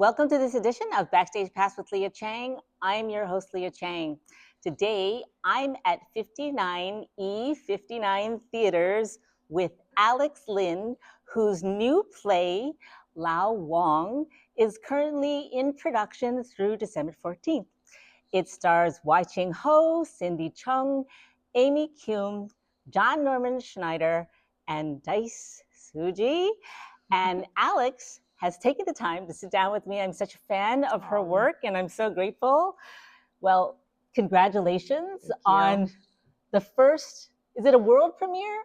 Welcome to this edition of Backstage Pass with Lia Chang. I'm your host, Lia Chang. Today, I'm at 59E59 Theaters with Alex Lin, whose new play, Lao Wong, is currently in production through December 14th. It stars Wai Ching Ho, Cindy Chung, Amy Kuhn, John Norman Schneider, and Dice Suji. And Alex has taken the time to sit down with me. I'm such a fan of her work, and I'm so grateful. Well, congratulations on the first, is it a world premiere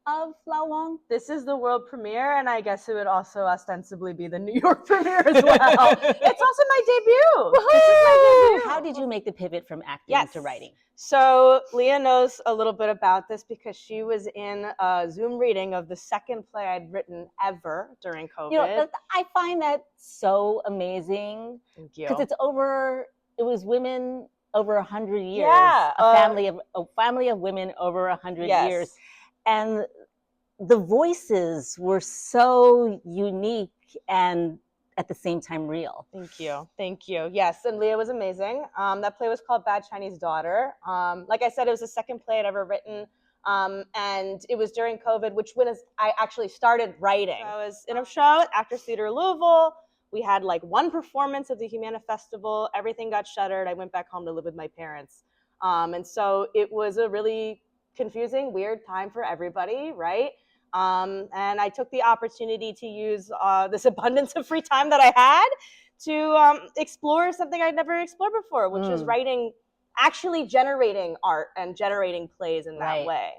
of Lao Wong? This is the world premiere, and I guess it would also ostensibly be the New York premiere as well. It's also my debut. This is my debut. How did you make the pivot from acting to writing? So Lia knows a little bit about this because she was in a Zoom reading of the second play I'd written ever during COVID. You know, I find that so amazing. Thank you. Because it was women over 100 years. Yeah, a family of women over 100 years. And the voices were so unique and at the same time real. Thank you. Thank you. Yes, and Lia was amazing. That play was called Bad Chinese Daughter. Like I said, it was the second play I'd ever written. And it was during COVID, I actually started writing. So I was in a show at Actors Theater Louisville. We had like one performance of the Humana Festival. Everything got shuttered. I went back home to live with my parents. And so it was a really confusing, weird time for everybody, right? And I took the opportunity to use this abundance of free time that I had to explore something I'd never explored before, which was writing, actually generating art and generating plays in that way.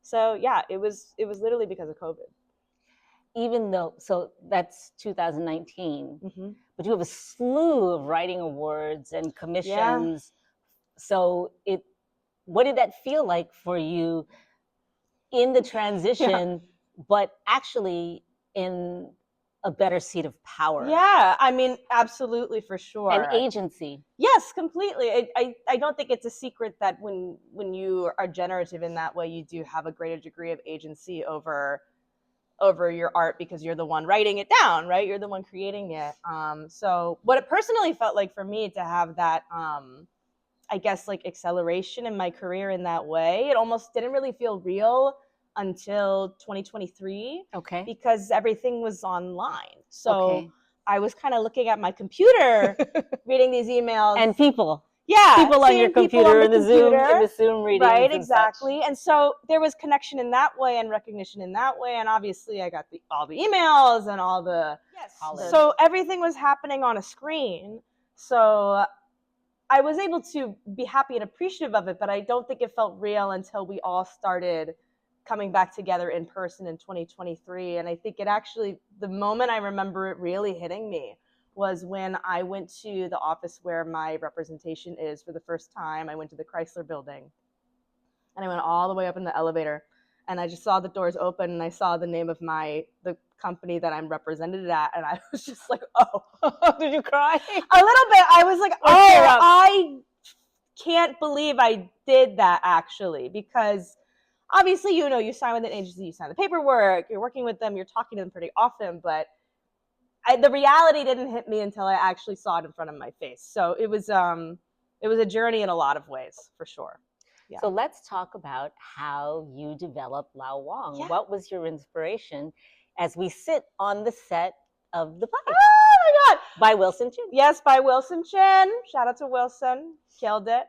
So yeah, it was literally because of COVID. Even though, so that's 2019, but you have a slew of writing awards and commissions. So what did that feel like for you in the transition, but actually in a better seat of power? Yeah, I mean, absolutely, for sure. And agency. Yes, completely. I don't think it's a secret that when you are generative in that way, you do have a greater degree of agency over your art because you're the one writing it down, right? You're the one creating it. So what it personally felt like for me to have that, I guess, like acceleration in my career in that way, it almost didn't really feel real until 2023. Okay. Because everything was online. So I was kind of looking at my computer, reading these emails. And people. Yeah. People on your computer in the Zoom readings. Right, exactly. And so there was connection in that way and recognition in that way. And obviously I got all the emails and all the, so everything was happening on a screen. So I was able to be happy and appreciative of it, but I don't think it felt real until we all started coming back together in person in 2023. And I think it actually, the moment I remember it really hitting me was when I went to the office where my representation is for the first time. I went to the Chrysler building and I went all the way up in the elevator and I just saw the doors open and I saw the name of the company that I'm represented at. And I was just like, oh. Did you cry? A little bit. I was like, I can't believe I did that actually, because obviously, you sign with an agency, you sign the paperwork, you're working with them, you're talking to them pretty often, but the reality didn't hit me until I actually saw it in front of my face. So it was a journey in a lot of ways, for sure. Yeah. So let's talk about how you developed Lao Wong. Yeah. What was your inspiration as we sit on the set of the play? Oh my God! By Wilson Chin. Yes, by Wilson Chin. Shout out to Wilson. Killed it.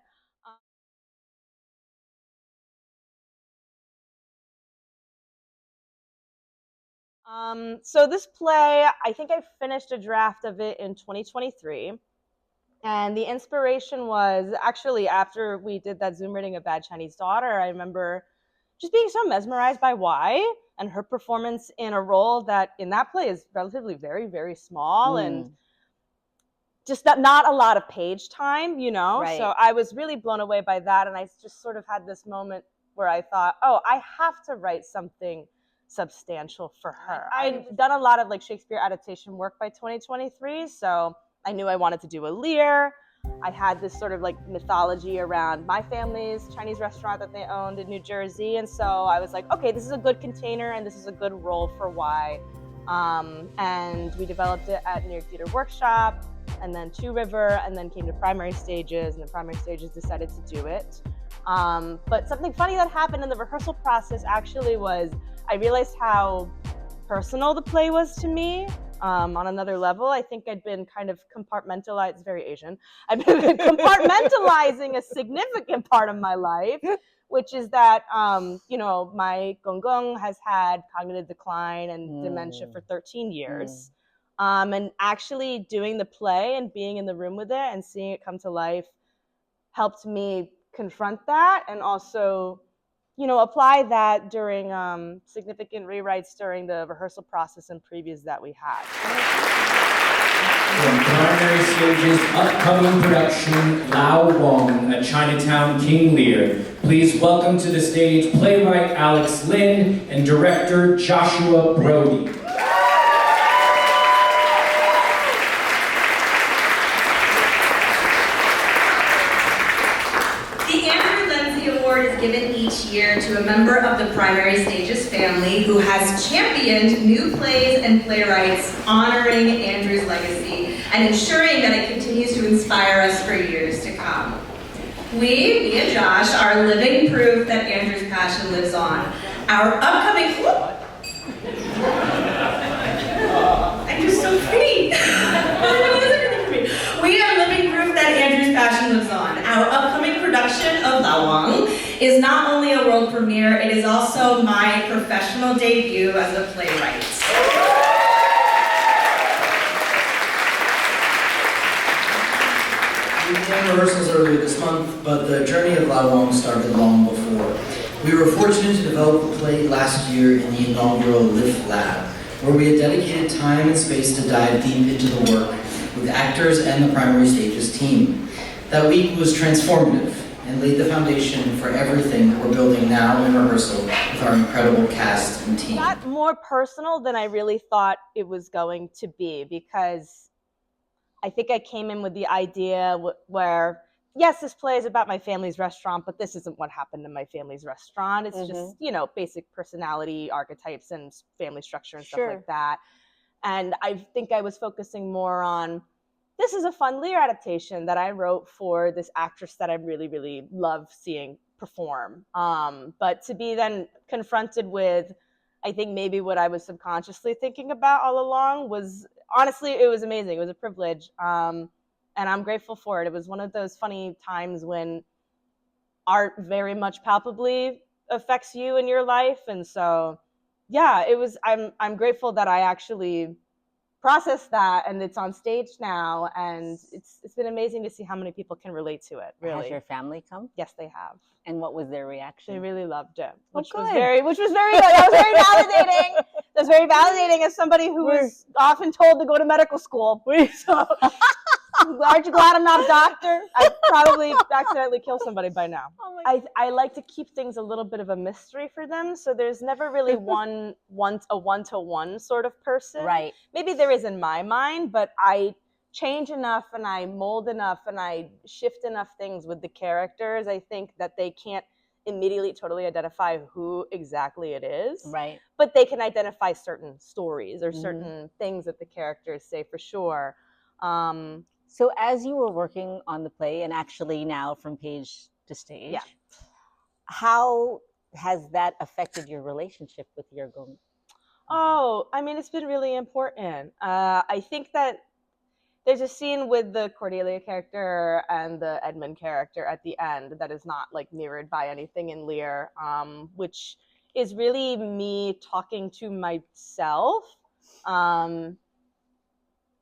So this play, I think I finished a draft of it in 2023. And the inspiration was actually after we did that Zoom reading of Bad Chinese Daughter, I remember just being so mesmerized by Wai and her performance in a role that in that play is relatively very, very small and just not a lot of page time, Right. So I was really blown away by that. And I just sort of had this moment where I thought, oh, I have to write something substantial for her. I'd done a lot of like Shakespeare adaptation work by 2023, so I knew I wanted to do a Lear. I had this sort of like mythology around my family's Chinese restaurant that they owned in New Jersey, and so I was like, okay, this is a good container and this is a good role for Wai. And we developed it at New York Theater Workshop. and then to River, and then came to primary stages, and the primary stages decided to do it. But something funny that happened in the rehearsal process actually was I realized how personal the play was to me. On another level, I think I'd been kind of compartmentalized, it's very Asian, I've been compartmentalizing a significant part of my life, which is that, my gongong has had cognitive decline and dementia for 13 years. And actually doing the play and being in the room with it and seeing it come to life helped me confront that and also apply that during significant rewrites during the rehearsal process and previews that we had. From primary stages, upcoming production, Lao Wong, A Chinatown King Lear. Please welcome to the stage playwright Alex Lin and director Joshua Brody. Given each year to a member of the primary stages family who has championed new plays and playwrights, honoring Andrew's legacy and ensuring that it continues to inspire us for years to come. We, me and Josh, are living proof that Andrew's passion lives on. Our upcoming Andrew's so pretty. We are living proof that Andrew's passion lives on. Our upcoming production of Lao Wong is not only a world premiere, it is also my professional debut as a playwright. We began rehearsals earlier this month, but the journey of Lao Wong started long before. We were fortunate to develop the play last year in the inaugural LIFT Lab, where we had dedicated time and space to dive deep into the work with actors and the primary stages team. That week was transformative and laid the foundation for everything we're building now in rehearsal with our incredible cast and team. Not more personal than I really thought it was going to be, because I think I came in with the idea where, yes, this play is about my family's restaurant, but this isn't what happened in my family's restaurant. It's just, basic personality archetypes and family structure and stuff like that. And I think I was focusing more on, this is a fun Lear adaptation that I wrote for this actress that I really, really love seeing perform. But to be then confronted with, I think maybe what I was subconsciously thinking about all along was, honestly, it was amazing. It was a privilege. And I'm grateful for it. It was one of those funny times when art very much palpably affects you in your life. And so, yeah, I'm grateful that I actually processed that, and it's on stage now, and it's been amazing to see how many people can relate to it. Really. Has your family come? Yes, they have. And what was their reaction? They really loved it, which good. was very good. That was very validating. That was very validating as somebody who was often told to go to medical school. So, aren't you glad I'm not a doctor? I'd probably accidentally kill somebody by now. Oh I like to keep things a little bit of a mystery for them, so there's never really a one-to-one sort of person. Right. Maybe there is in my mind, but I change enough and I mold enough and I shift enough things with the characters, I think, that they can't immediately totally identify who exactly it is. Right. But they can identify certain stories or certain things that the characters say for sure. So as you were working on the play, and actually now from page to stage, how has that affected your relationship with your gong? Oh, I mean, it's been really important. I think that there's a scene with the Cordelia character and the Edmund character at the end that is not like mirrored by anything in Lear, which is really me talking to myself.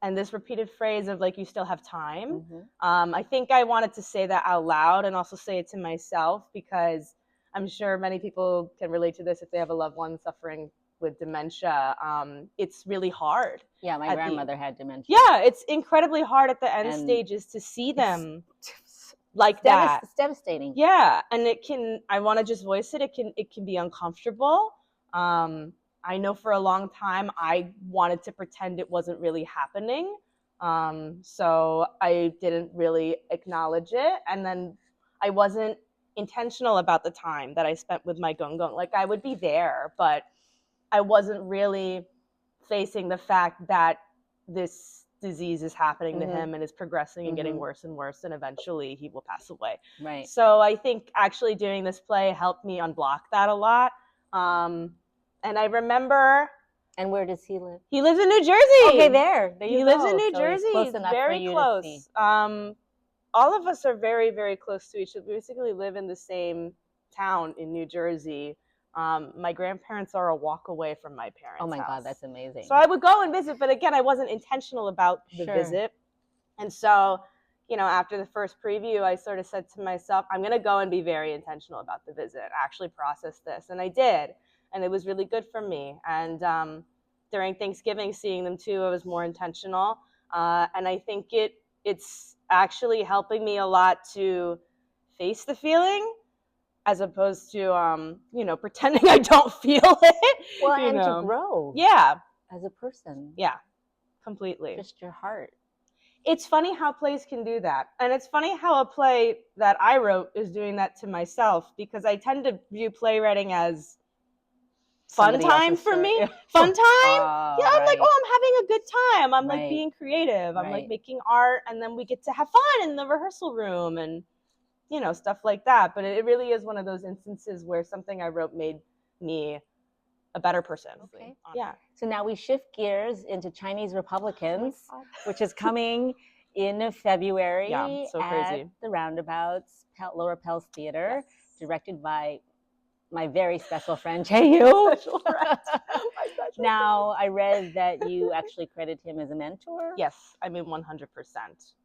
And this repeated phrase of like, you still have time. I think I wanted to say that out loud and also say it to myself, because I'm sure many people can relate to this if they have a loved one suffering with dementia. It's really hard. Yeah, my grandmother had dementia. Yeah, it's incredibly hard at the end stages to see them like that. It's devastating. Yeah, and I want to just voice it. It can be uncomfortable. I know for a long time I wanted to pretend it wasn't really happening. So I didn't really acknowledge it. And then I wasn't intentional about the time that I spent with my gong. Like, I would be there, but I wasn't really facing the fact that this disease is happening to him and is progressing and getting worse and worse, and eventually he will pass away. Right. So I think actually doing this play helped me unblock that a lot. And I remember. And where does he live? He lives in New Jersey. Okay, there you He go. lives in New So Jersey. Close enough very for you close. to see. All of us are very, very close to each other. We basically live in the same town in New Jersey. My grandparents are a walk away from my parents' Oh my house. God, that's amazing. So I would go and visit, but again, I wasn't intentional about the visit. And so, you know, after the first preview, I sort of said to myself, I'm going to go and be very intentional about the visit, actually process this. And I did. And it was really good for me. And during Thanksgiving, seeing them too, I was more intentional. And I think it's actually helping me a lot to face the feeling, as opposed to, you know, pretending I don't feel it. Well, and to grow. Yeah. As a person. Yeah, completely. Just your heart. It's funny how plays can do that. And it's funny how a play that I wrote is doing that to myself, because I tend to view playwriting as fun time for me. Yeah. Fun time? Yeah, I'm like, oh, I'm having a good time. I'm like being creative. I'm like making art, and then we get to have fun in the rehearsal room and, you know, stuff like that. But it really is one of those instances where something I wrote made me a better person. Okay. Yeah. So now we shift gears into Chinese Republicans, which is coming in February so at crazy. the Roundabouts, Lower Pels Theater, directed by my very special friend Chơi. Now, I read that you actually credit him as a mentor. Yes, I mean 100%.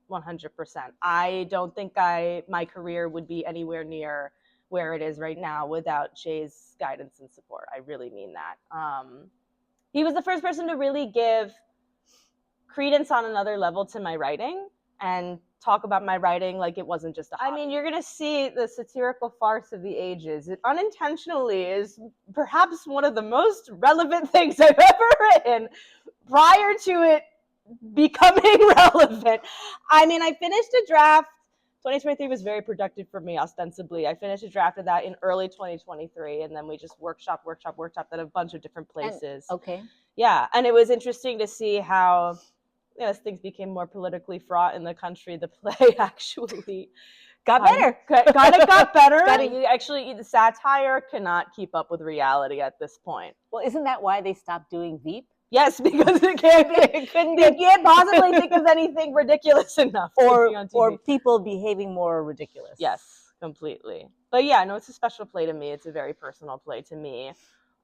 100%. I don't think my career would be anywhere near where it is right now without Chay's guidance and support. I really mean that. He was the first person to really give credence on another level to my writing and talk about my writing like it wasn't just a hobby. I mean, you're going to see the satirical farce of the ages. It unintentionally is perhaps one of the most relevant things I've ever written prior to it becoming relevant. I mean, I finished a draft. 2023 was very productive for me, ostensibly. I finished a draft of that in early 2023, and then we just workshopped at a bunch of different places. Okay. Yeah, and it was interesting to see how, you know, as things became more politically fraught in the country, the play actually got better. Kind of got better. Actually, the satire cannot keep up with reality at this point. Well, isn't that why they stopped doing Veep? Yes, because it can't possibly think of anything ridiculous enough. Or people behaving more ridiculous. Yes, completely. But yeah, no, it's a special play to me. It's a very personal play to me.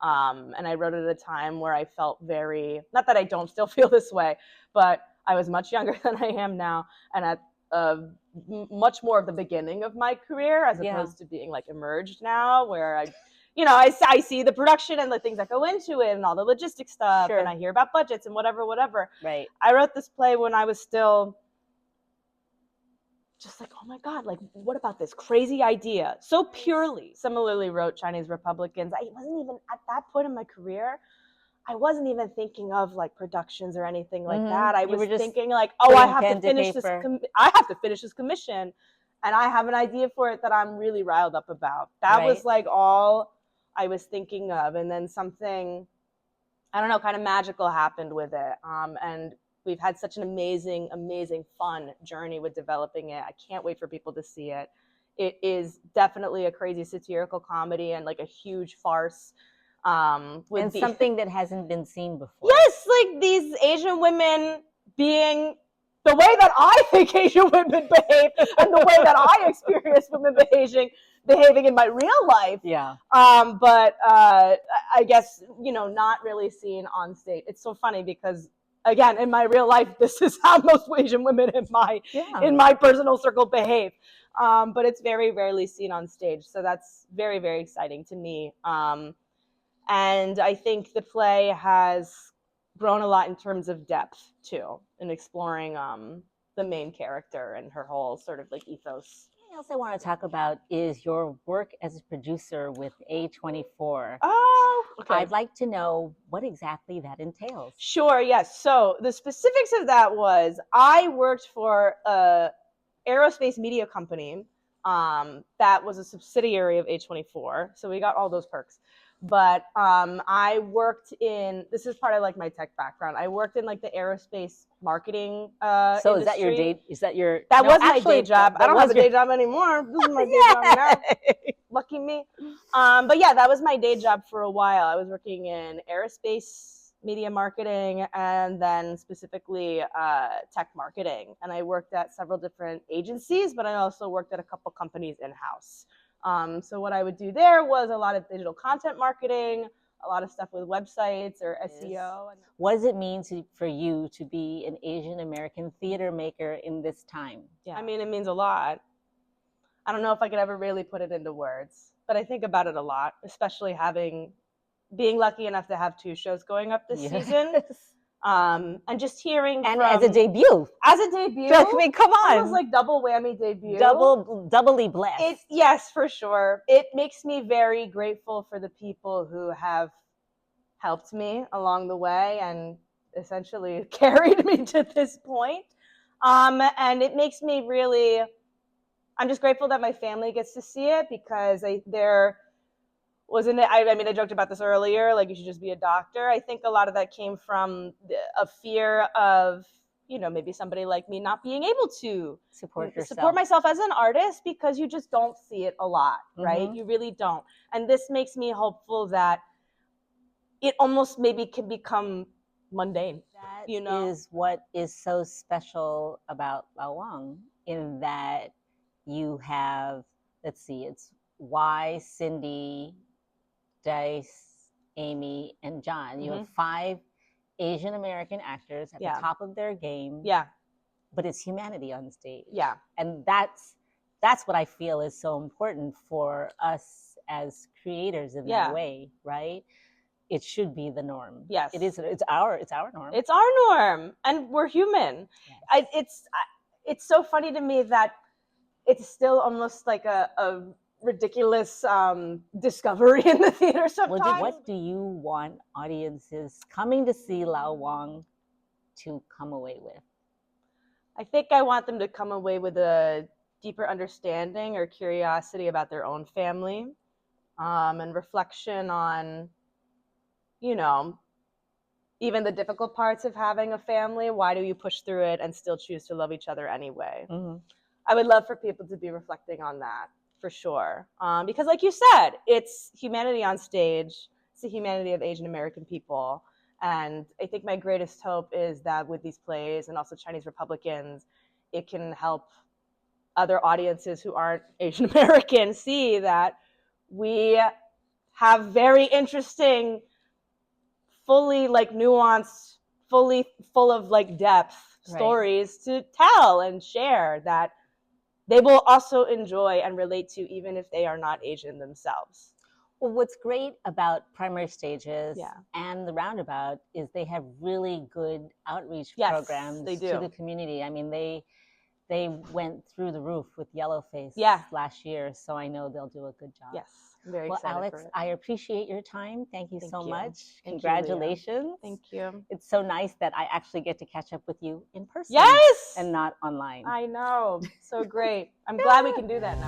And I wrote it at a time where I felt very, not that I don't still feel this way, but I was much younger than I am now, and at much more of the beginning of my career, as opposed to being like emerged now, where I see the production and the things that go into it and all the logistic stuff, and I hear about budgets and whatever. Right. I wrote this play when I was still just like, oh my God, like, what about this crazy idea? So purely. Similarly wrote Chinese Republicans. I wasn't even, at that point in my career, I wasn't even thinking of like productions or anything like that. I was thinking like, oh, I have to finish this. I have to finish this commission, and I have an idea for it that I'm really riled up about. That was like all I was thinking of. And then something, I don't know, kind of magical happened with it. And we've had such an amazing, amazing, fun journey with developing it. I can't wait for people to see it. It is definitely a crazy satirical comedy and like a huge farce. And something that hasn't been seen before. Yes, like these Asian women being the way that I think Asian women behave and the way that I experience women behaving in my real life. Yeah. But I guess, not really seen on stage. It's so funny because, again, in my real life, this is how most Asian women in my personal circle behave. But it's very rarely seen on stage. So that's very, very exciting to me. And I think the play has grown a lot in terms of depth, too, in exploring the main character and her whole sort of like ethos. Something else I want to talk about is your work as a producer with A24. Oh, okay. I'd like to know what exactly that entails. Sure, yes. So the specifics of that was I worked for an aerospace media company that was a subsidiary of A24. So we got all those perks. But I worked in, this is part of like my tech background. I worked in like the aerospace marketing So industry. is that your day? Is that your? That no, was my actually, day job. that I don't was have a day job anymore. This is my day job now. Lucky me. But yeah, that was my day job for a while. I was working in aerospace media marketing and then specifically tech marketing. And I worked at several different agencies, but I also worked at a couple companies in-house. So what I would do there was a lot of digital content marketing, a lot of stuff with websites or SEO. What does it mean for you to be an Asian American theater maker in this time? Yeah. I mean, it means a lot. I don't know if I could ever really put it into words, but I think about it a lot, especially being lucky enough to have 2 shows going up this season. And just hearing as a debut. As a debut. I mean, come on. It was like double whammy debut. Doubly blessed. Yes, for sure. It makes me very grateful for the people who have helped me along the way and essentially carried me to this point. And it makes me really, I'm just grateful that my family gets to see it because I mean, I joked about this earlier, like you should just be a doctor. I think a lot of that came from a fear of, maybe somebody like me not being able to support myself as an artist because you just don't see it a lot, right? You really don't. And this makes me hopeful that it almost maybe can become mundane. That is what is so special about Lao Wong, in that you have, let's see, it's Cindy, Dice, Amy, and John. You have 5 Asian American actors at the top of their game. Yeah. But it's humanity on stage. Yeah. And that's what I feel is so important for us as creators in that way, right? It should be the norm. Yes. It is. It's our norm. It's our norm. And we're human. Yes. It's so funny to me that it's still almost like a ridiculous discovery in the theater sometimes. What do you want audiences coming to see Lao Wong to come away with? I think I want them to come away with a deeper understanding or curiosity about their own family, and reflection on, even the difficult parts of having a family. Why do you push through it and still choose to love each other anyway? I would love for people to be reflecting on that. For sure. Because like you said, it's humanity on stage. It's the humanity of Asian American people. And I think my greatest hope is that with these plays and also Chinese Republicans, it can help other audiences who aren't Asian American see that we have very interesting, fully like nuanced, fully full of like depth stories to tell and share that they will also enjoy and relate to, even if they are not Asian themselves. Well, what's great about primary stages and the Roundabout is they have really good outreach programs to the community. I mean, they went through the roof with Yellowface last year, so I know they'll do a good job. Yes, I'm very excited Alex, for it. I appreciate your time. Thank you so much. Thank Congratulations. You, Thank you. It's so nice that I actually get to catch up with you in person. Yes! And not online. I know. So great. I'm glad we can do that now.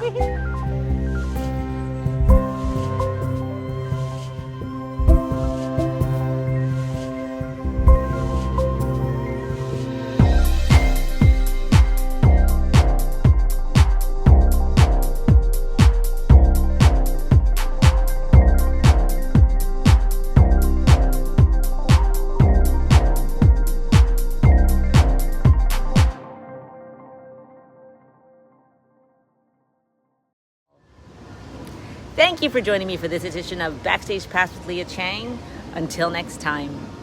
Thank you for joining me for this edition of Backstage Pass with Lia Chang. Until next time.